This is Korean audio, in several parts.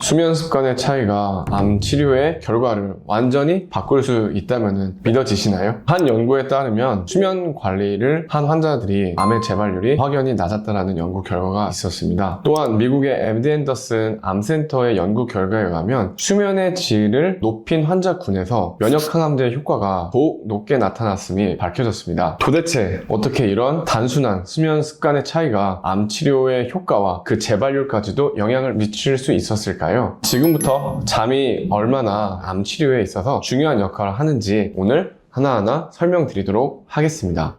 수면 습관의 차이가 암 치료의 결과를 완전히 바꿀 수 있다면 믿어지시나요? 한 연구에 따르면 수면 관리를 한 환자들이 암의 재발률이 확연히 낮았다는 연구 결과가 있었습니다. 또한 미국의 MD 앤더슨 암센터의 연구 결과에 의하면 수면의 질을 높인 환자군에서 면역 항암제 효과가 더욱 높게 나타났음이 밝혀졌습니다. 도대체 어떻게 이런 단순한 수면 습관의 차이가 암 치료의 효과와 그 재발률까지도 영향을 미칠 수 있었을까요? 지금부터 잠이 얼마나 암 치료에 있어서 중요한 역할을 하는지 오늘 하나하나 설명드리도록 하겠습니다.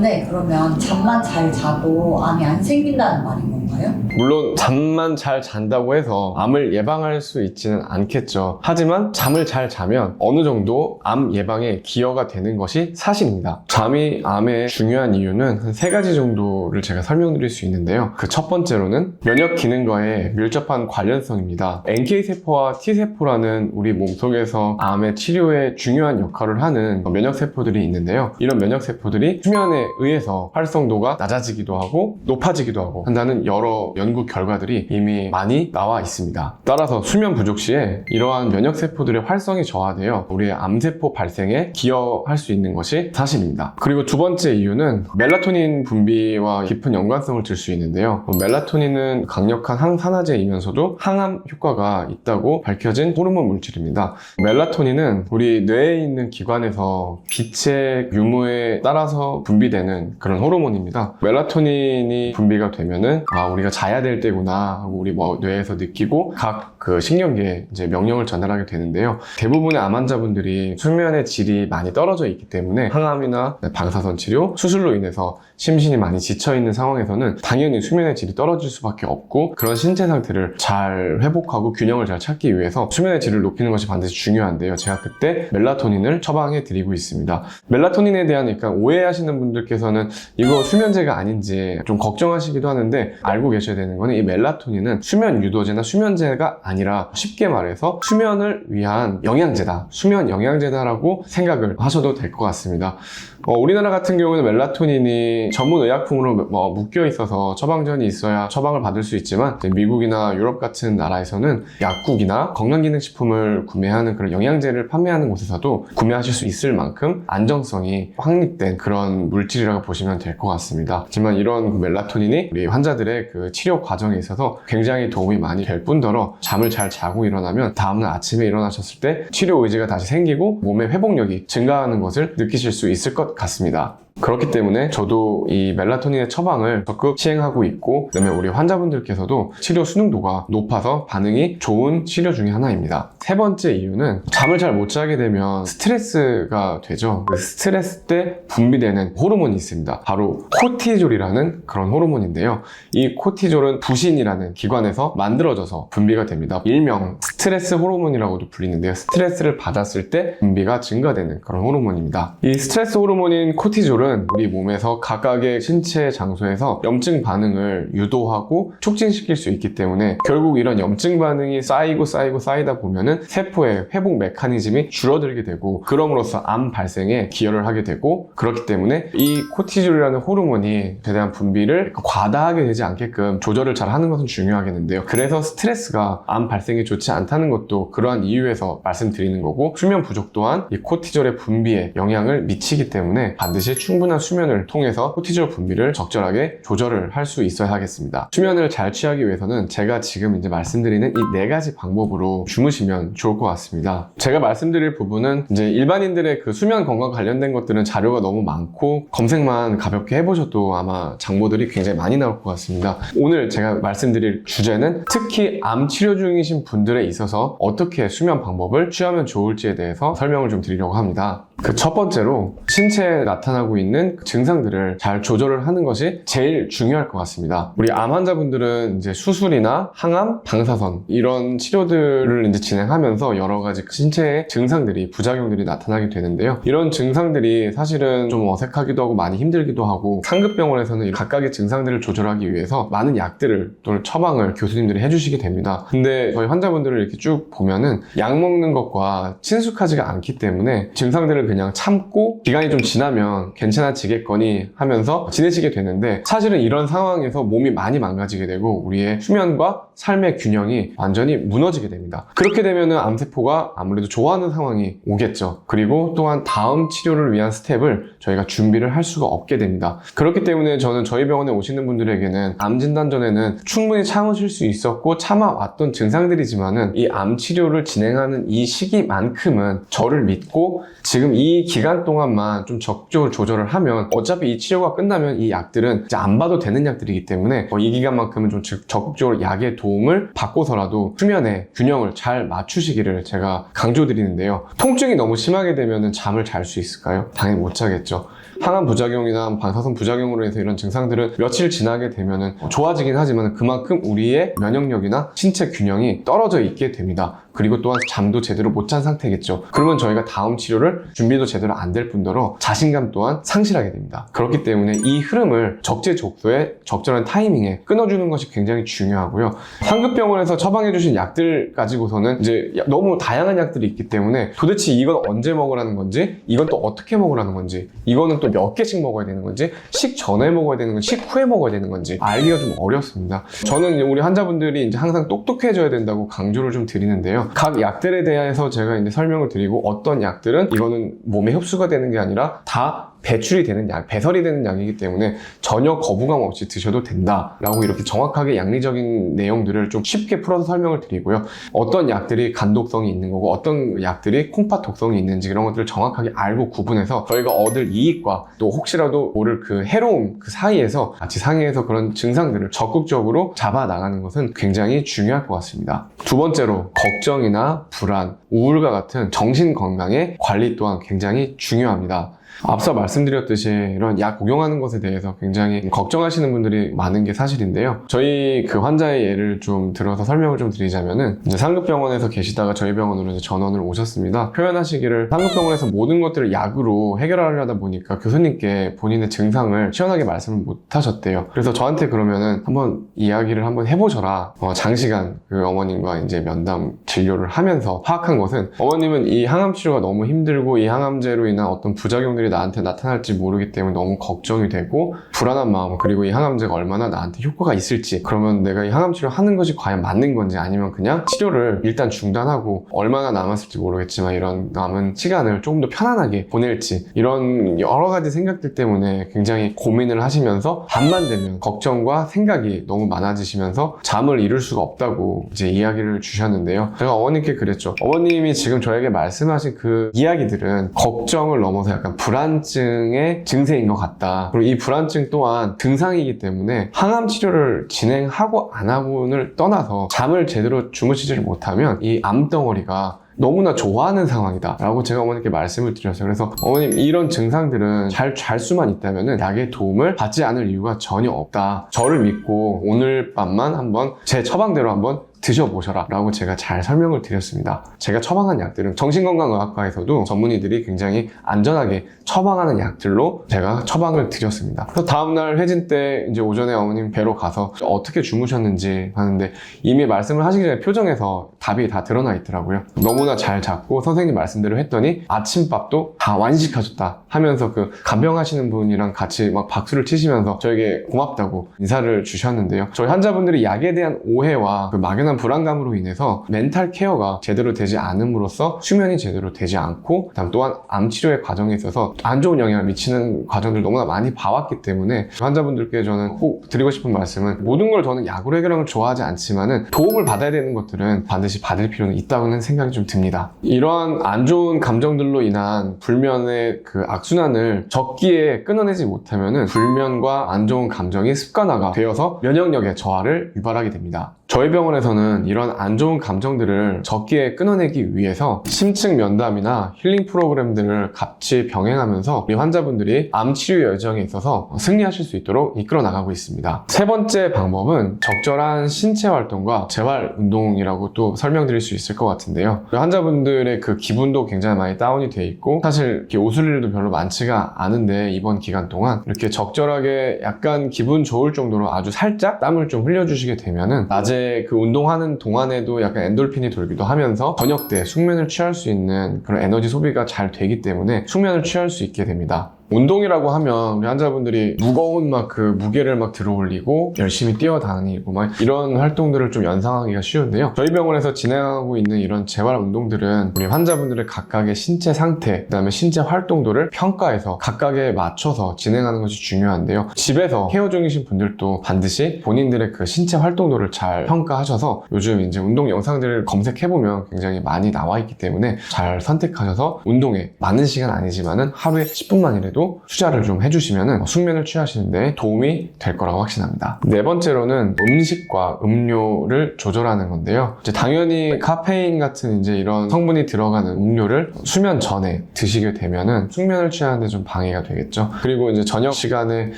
네. 그러면 잠만 잘 자도 암이 안 생긴다는 말인 건가요? 물론 잠만 잘 잔다고 해서 암을 예방할 수 있지는 않겠죠. 하지만 잠을 잘 자면 어느 정도 암 예방에 기여가 되는 것이 사실입니다. 잠이 암의 중요한 이유는 한 3가지 정도를 제가 설명드릴 수 있는데요. 그 첫 번째로는 면역 기능과의 밀접한 관련성입니다. NK세포와 T세포라는 우리 몸속에서 암의 치료에 중요한 역할을 하는 면역세포들이 있는데요. 이런 면역세포들이 수면에 의해서 활성도가 낮아지기도 하고 높아지기도 하고 한다는 여러 연구 결과들이 이미 많이 나와 있습니다. 따라서 수면 부족 시에 이러한 면역세포들의 활성이 저하되어 우리의 암세포 발생에 기여할 수 있는 것이 사실입니다. 그리고 두 번째 이유는 멜라토닌 분비와 깊은 연관성을 들 수 있는데요. 멜라토닌은 강력한 항산화제이면서도 항암 효과가 있다고 밝혀진 호르몬 물질입니다. 멜라토닌은 우리 뇌에 있는 기관에서 빛의 유무에 따라서 분비되는 그런 호르몬입니다. 멜라토닌이 분비가 되면은 우리가 자야 될 때구나 하고 우리 뇌에서 느끼고 각 그 신경계에 이제 명령을 전달하게 되는데요. 대부분의 암 환자분들이 수면의 질이 많이 떨어져 있기 때문에 항암이나 방사선 치료, 수술로 인해서 심신이 많이 지쳐 있는 상황에서는 당연히 수면의 질이 떨어질 수밖에 없고 그런 신체 상태를 잘 회복하고 균형을 잘 찾기 위해서 수면의 질을 높이는 것이 반드시 중요한데요. 제가 그때 멜라토닌을 처방해 드리고 있습니다. 멜라토닌에 대한 약간 오해하시는 분들께서는 이거 수면제가 아닌지 좀 걱정하시기도 하는데 알고 계셔야 되는 거는 이 멜라토닌은 수면 유도제나 수면제가 아니라 쉽게 말해서 수면을 위한 영양제다, 수면 영양제다라고 생각을 하셔도 될 것 같습니다. 우리나라 같은 경우는 멜라토닌이 전문 의약품으로 묶여 있어서 처방전이 있어야 처방을 받을 수 있지만 미국이나 유럽 같은 나라에서는 약국이나 건강기능식품을 구매하는 그런 영양제를 판매하는 곳에서도 구매하실 수 있을 만큼 안정성이 확립된 그런 물질이라고 보시면 될 것 같습니다. 하지만 이런 멜라토닌이 우리 환자들의 그 치료 과정에 있어서 굉장히 도움이 많이 될 뿐더러 잠을 잘 자고 일어나면 다음날 아침에 일어나셨을 때 치료 의지가 다시 생기고 몸의 회복력이 증가하는 것을 느끼실 수 있을 것 같습니다. 그렇기 때문에 저도 이 멜라토닌의 처방을 적극 시행하고 있고 그다음에 우리 환자분들께서도 치료 수능도가 높아서 반응이 좋은 치료 중에 하나입니다. 세 번째 이유는 잠을 잘 못 자게 되면 스트레스가 되죠. 그 스트레스 때 분비되는 호르몬이 있습니다. 바로 코티졸이라는 그런 호르몬인데요. 이 코티졸은 부신이라는 기관에서 만들어져서 분비가 됩니다. 일명 스트레스 호르몬이라고도 불리는데요. 스트레스를 받았을 때 분비가 증가되는 그런 호르몬입니다. 이 스트레스 호르몬인 코티졸은 우리 몸에서 각각의 신체 장소에서 염증 반응을 유도하고 촉진시킬 수 있기 때문에 결국 이런 염증 반응이 쌓이다 보면은 세포의 회복 메커니즘이 줄어들게 되고 그럼으로써 암 발생에 기여를 하게 되고 그렇기 때문에 이 코티졸이라는 호르몬이 최대한 분비를 과다하게 되지 않게끔 조절을 잘 하는 것은 중요하겠는데요. 그래서 스트레스가 암 발생에 좋지 않다는 것도 그러한 이유에서 말씀드리는 거고 수면 부족 또한 이 코티졸의 분비에 영향을 미치기 때문에 반드시 충분한 수면을 통해서 코티졸 분비를 적절하게 조절을 할 수 있어야 하겠습니다. 수면을 잘 취하기 위해서는 제가 지금 이제 말씀드리는 이 4가지 방법으로 주무시면 좋을 것 같습니다. 제가 말씀드릴 부분은 이제 일반인들의 그 수면 건강 관련된 것들은 자료가 너무 많고 검색만 가볍게 해보셔도 아마 정보들이 굉장히 많이 나올 것 같습니다. 오늘 제가 말씀드릴 주제는 특히 암 치료 중이신 분들에 있어서 어떻게 수면 방법을 취하면 좋을지에 대해서 설명을 좀 드리려고 합니다. 그 첫 번째로 신체에 나타나고 있는 증상들을 잘 조절을 하는 것이 제일 중요할 것 같습니다. 우리 암 환자분들은 이제 수술이나 항암, 방사선 이런 치료들을 이제 진행하면서 여러 가지 신체의 증상들이 부작용들이 나타나게 되는데요. 이런 증상들이 사실은 좀 어색하기도 하고 많이 힘들기도 하고 상급병원에서는 각각의 증상들을 조절하기 위해서 많은 약들을 또는 처방을 교수님들이 해주시게 됩니다. 근데 저희 환자분들을 이렇게 쭉 보면은 약 먹는 것과 친숙하지가 않기 때문에 증상들을 그냥 참고 기간이 좀 지나면 괜찮아지겠거니 하면서 지내시게 되는데 사실은 이런 상황에서 몸이 많이 망가지게 되고 우리의 수면과 삶의 균형이 완전히 무너지게 됩니다. 그렇게 되면은 암세포가 아무래도 좋아하는 상황이 오겠죠. 그리고 또한 다음 치료를 위한 스텝을 저희가 준비를 할 수가 없게 됩니다. 그렇기 때문에 저는 저희 병원에 오시는 분들에게는 암 진단 전에는 충분히 참으실 수 있었고 참아왔던 증상들이지만은 이 암 치료를 진행하는 이 시기만큼은 저를 믿고 지금 이 기간 동안만 좀 적극적으로 조절을 하면 어차피 이 치료가 끝나면 이 약들은 이제 안 봐도 되는 약들이기 때문에 이 기간만큼은 좀 적극적으로 약의 도움을 받고서라도 수면의 균형을 잘 맞추시기를 제가 강조드리는데요. 통증이 너무 심하게 되면 잠을 잘 수 있을까요? 당연히 못 자겠죠. 항암 부작용이나 방사선 부작용으로 해서 이런 증상들은 며칠 지나게 되면은 좋아지긴 하지만 그만큼 우리의 면역력이나 신체 균형이 떨어져 있게 됩니다. 그리고 또한 잠도 제대로 못 잔 상태겠죠. 그러면 저희가 다음 치료를 준비도 제대로 안 될 뿐더러 자신감 또한 상실하게 됩니다. 그렇기 때문에 이 흐름을 적재적소에 적절한 타이밍에 끊어주는 것이 굉장히 중요하고요. 상급병원에서 처방해주신 약들 가지고서는 이제 너무 다양한 약들이 있기 때문에 도대체 이건 언제 먹으라는 건지, 이건 또 어떻게 먹으라는 건지, 이거는 또 몇 개씩 먹어야 되는 건지, 식전에 먹어야 되는 건지, 식후에 먹어야 되는 건지 알기가 좀 어렵습니다. 저는 우리 환자분들이 이제 항상 똑똑해져야 된다고 강조를 좀 드리는데요. 각 약들에 대해서 제가 이제 설명을 드리고 어떤 약들은 이거는 몸에 흡수가 되는 게 아니라 다 배출이 되는 약, 배설이 되는 약이기 때문에 전혀 거부감 없이 드셔도 된다라고 이렇게 정확하게 양리적인 내용들을 좀 쉽게 풀어서 설명을 드리고요. 어떤 약들이 간독성이 있는 거고 어떤 약들이 콩팥 독성이 있는지 이런 것들을 정확하게 알고 구분해서 저희가 얻을 이익과 또 혹시라도 모를 그 해로움 그 사이에서 같이 상의해서 그런 증상들을 적극적으로 잡아 나가는 것은 굉장히 중요할 것 같습니다. 두 번째로 걱정이나 불안, 우울과 같은 정신 건강의 관리 또한 굉장히 중요합니다. 앞서 말씀드렸듯이 이런 약 복용하는 것에 대해서 굉장히 걱정하시는 분들이 많은 게 사실인데요. 저희 그 환자의 예를 좀 들어서 설명을 좀 드리자면은 이제 상급병원에서 계시다가 저희 병원으로 이제 전원을 오셨습니다. 표현하시기를 상급병원에서 모든 것들을 약으로 해결하려다 보니까 교수님께 본인의 증상을 시원하게 말씀을 못 하셨대요. 그래서 저한테 그러면은 한번 이야기를 한번 해보셔라. 장시간 그 어머님과 이제 면담 진료를 하면서 파악한 것은 어머님은 이 항암 치료가 너무 힘들고 이 항암제로 인한 어떤 부작용들이 나한테 나타날지 모르기 때문에 너무 걱정이 되고 불안한 마음, 그리고 이 항암제가 얼마나 나한테 효과가 있을지, 그러면 내가 이 항암 치료 하는 것이 과연 맞는 건지, 아니면 그냥 치료를 일단 중단하고 얼마나 남았을지 모르겠지만 이런 남은 시간을 조금 더 편안하게 보낼지, 이런 여러 가지 생각들 때문에 굉장히 고민을 하시면서 밤만 되면 걱정과 생각이 너무 많아지시면서 잠을 이룰 수가 없다고 이제 이야기를 주셨는데요. 제가 어머님께 그랬죠. 어머님이 지금 저에게 말씀하신 그 이야기들은 걱정을 넘어서 약간 불안증의 증세인 것 같다. 그리고 이 불안증 또한 증상이기 때문에 항암 치료를 진행하고 안 하고를 떠나서 잠을 제대로 주무시지를 못하면 이 암덩어리가 너무나 좋아하는 상황이다 라고 제가 어머님께 말씀을 드렸어요. 그래서 어머님, 이런 증상들은 잘 잘 수만 있다면 약의 도움을 받지 않을 이유가 전혀 없다. 저를 믿고 오늘 밤만 한번 제 처방대로 한번 드셔보셔라 라고 제가 잘 설명을 드렸습니다. 제가 처방한 약들은 정신건강의학과에서도 전문의들이 굉장히 안전하게 처방하는 약들로 제가 처방을 드렸습니다. 그래서 다음날 회진 때 이제 오전에 어머님 뵈러 가서 어떻게 주무셨는지 하는데 이미 말씀을 하시기 전에 표정에서 답이 다 드러나 있더라고요. 너무나 잘 잤고 선생님 말씀대로 했더니 아침밥도 다 완식하셨다 하면서 그 간병하시는 분이랑 같이 막 박수를 치시면서 저에게 고맙다고 인사를 주셨는데요. 저희 환자분들이 약에 대한 오해와 그 막연한 불안감으로 인해서 멘탈 케어가 제대로 되지 않음으로써 수면이 제대로 되지 않고, 그다음 또한 암 치료의 과정에 있어서 안 좋은 영향을 미치는 과정들 너무나 많이 봐왔기 때문에 환자분들께 저는 꼭 드리고 싶은 말씀은, 모든 걸 저는 약으로 해결하는 걸 좋아하지 않지만은 도움을 받아야 되는 것들은 반드시 받을 필요는 있다고는 생각이 좀 듭니다. 이러한 안 좋은 감정들로 인한 불면의 그 악순환을 적기에 끊어내지 못하면은 불면과 안 좋은 감정이 습관화가 되어서 면역력의 저하를 유발하게 됩니다. 저희 병원에서는 이런 안 좋은 감정들을 적기에 끊어내기 위해서 심층 면담이나 힐링 프로그램들을 같이 병행하면서 우리 환자분들이 암 치료 여정에 있어서 승리하실 수 있도록 이끌어 나가고 있습니다. 세 번째 방법은 적절한 신체 활동과 재활 운동이라고 또 설명드릴 수 있을 것 같은데요. 환자분들의 그 기분도 굉장히 많이 다운이 돼 있고 사실 이렇게 웃을 일도 별로 많지가 않은데 이번 기간 동안 이렇게 적절하게 약간 기분 좋을 정도로 아주 살짝 땀을 좀 흘려주시게 되면은 낮에 그 운동하는 동안에도 약간 엔돌핀이 돌기도 하면서 저녁 때 숙면을 취할 수 있는 그런 에너지 소비가 잘 되기 때문에 숙면을 취할 수 있게 됩니다. 운동이라고 하면 우리 환자분들이 무거운 막 그 무게를 막 들어 올리고 열심히 뛰어다니고 막 이런 활동들을 좀 연상하기가 쉬운데요. 저희 병원에서 진행하고 있는 이런 재활 운동들은 우리 환자분들의 각각의 신체 상태, 그다음에 신체 활동도를 평가해서 각각에 맞춰서 진행하는 것이 중요한데요. 집에서 케어 중이신 분들도 반드시 본인들의 그 신체 활동도를 잘 평가하셔서 요즘 이제 운동 영상들을 검색해보면 굉장히 많이 나와 있기 때문에 잘 선택하셔서 운동에 많은 시간 아니지만은 하루에 10분만이라도 투자를 좀 해주시면은 숙면을 취하시는데 도움이 될 거라고 확신합니다. 네 번째로는 음식과 음료를 조절하는 건데요. 이제 당연히 카페인 같은 이제 이런 성분이 들어가는 음료를 수면 전에 드시게 되면은 숙면을 취하는데 좀 방해가 되겠죠. 그리고 이제 저녁 시간에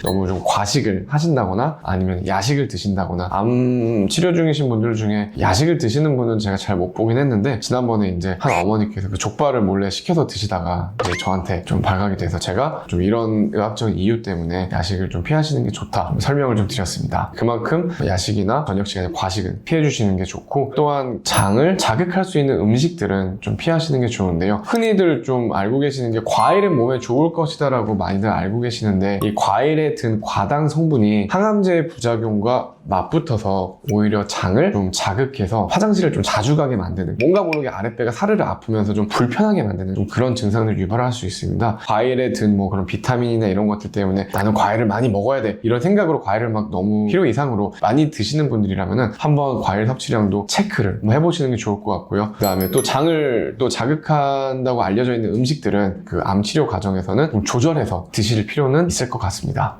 너무 좀 과식을 하신다거나 아니면 야식을 드신다거나 암 치료 중이신 분들 중에 야식을 드시는 분은 제가 잘 못 보긴 했는데 지난번에 이제 한 어머니께서 그 족발을 몰래 시켜서 드시다가 이제 저한테 좀 발각이 돼서 제가 좀 이런 의학적인 이유 때문에 야식을 좀 피하시는 게 좋다 설명을 좀 드렸습니다. 그만큼 야식이나 저녁 시간에 과식은 피해 주시는 게 좋고 또한 장을 자극할 수 있는 음식들은 좀 피하시는 게 좋은데요. 흔히들 좀 알고 계시는 게 과일은 몸에 좋을 것이다 라고 많이들 알고 계시는데 이 과일에 든 과당 성분이 항암제의 부작용과 맞붙어서 오히려 장을 좀 자극해서 화장실을 좀 자주 가게 만드는, 뭔가 모르게 아랫배가 사르르 아프면서 좀 불편하게 만드는 좀 그런 증상을 유발할 수 있습니다. 과일에 든 뭐 그런 비타민이나 이런 것들 때문에 나는 과일을 많이 먹어야 돼 이런 생각으로 과일을 막 너무 필요 이상으로 많이 드시는 분들이라면은 한번 과일 섭취량도 체크를 해보시는 게 좋을 것 같고요. 그 다음에 또 장을 또 자극한다고 알려져 있는 음식들은 그 암 치료 과정에서는 좀 조절해서 드실 필요는 있을 것 같습니다.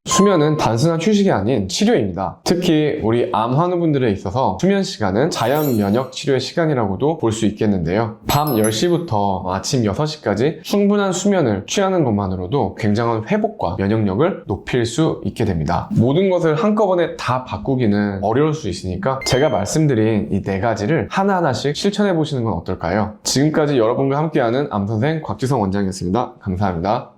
수면은 단순한 휴식이 아닌 치료입니다. 특히 우리 암 환우분들에 있어서 수면 시간은 자연 면역 치료의 시간이라고도 볼 수 있겠는데요. 밤 10시부터 아침 6시까지 충분한 수면을 취하는 것만으로도 굉장한 회복과 면역력을 높일 수 있게 됩니다. 모든 것을 한꺼번에 다 바꾸기는 어려울 수 있으니까 제가 말씀드린 이 4가지를 하나하나씩 실천해 보시는 건 어떨까요? 지금까지 여러분과 함께하는 암선생 곽지성 원장이었습니다. 감사합니다.